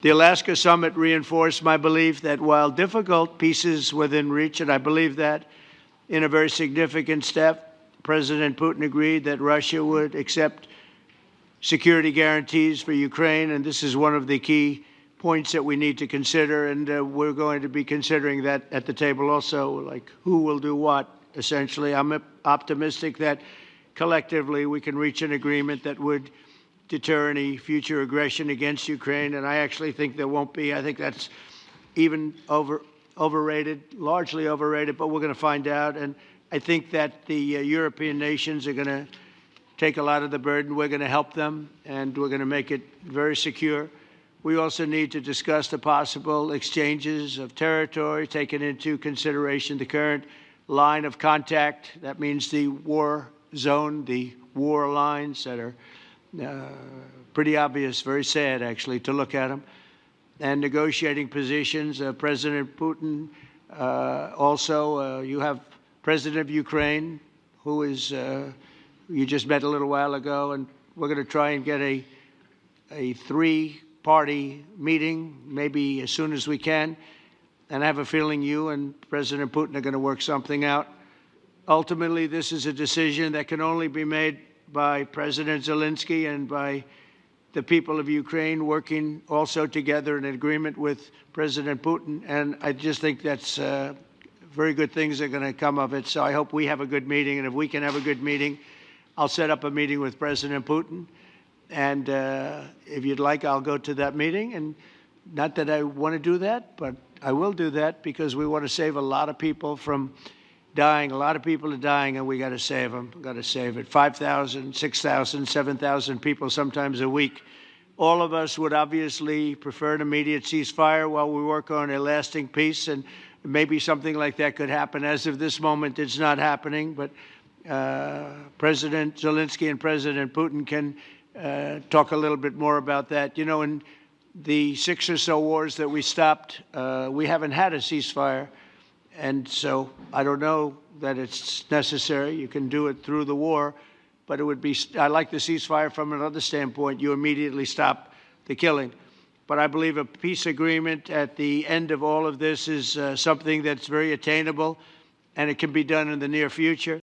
The Alaska summit reinforced my belief that while difficult, peace is within reach, and I believe that in a very significant step, President Putin agreed that Russia would accept security guarantees for Ukraine, and this is one of the key points that we need to consider, and we're going to be considering that at the table also, like who will do what, essentially. I'm optimistic that collectively we can reach an agreement that would deter any future aggression against Ukraine, and I actually think there won't be. I think that's even overrated, largely overrated, but we're going to find out. And I think that the European nations are going to take a lot of the burden. We're going to help them, and we're going to make it very secure. We also need to discuss the possible exchanges of territory, taking into consideration the current line of contact. That means the war zone, the war lines that are pretty obvious, very sad, actually, to look at them. And negotiating positions. President Putin, also, you have President of Ukraine, who is, you just met a little while ago, and we're going to try and get a three-party meeting, maybe as soon as we can. And I have a feeling you and President Putin are going to work something out. Ultimately, this is a decision that can only be made by President Zelenskyi and by the people of Ukraine working also together in agreement with President Putin. And I just think that's very good things are going to come of it. So I hope we have a good meeting. And if we can have a good meeting, I'll set up a meeting with President Putin. And if you'd like, I'll go to that meeting. And not that I want to do that, but I will do that because we want to save a lot of people from dying. A lot of people are dying, and we got to save them. Got to save it. 5,000, 6,000, 7,000 people sometimes a week. All of us would obviously prefer an immediate ceasefire while we work on a lasting peace, and maybe something like that could happen. As of this moment, it's not happening, but President Zelensky and President Putin can talk a little bit more about that. You know, in the 6 or so wars that we stopped, we haven't had a ceasefire. And so I don't know that it's necessary. You can do it through the war, but it would be, I like the ceasefire from another standpoint. You immediately stop the killing. But I believe a peace agreement at the end of all of this is something that's very attainable, and it can be done in the near future.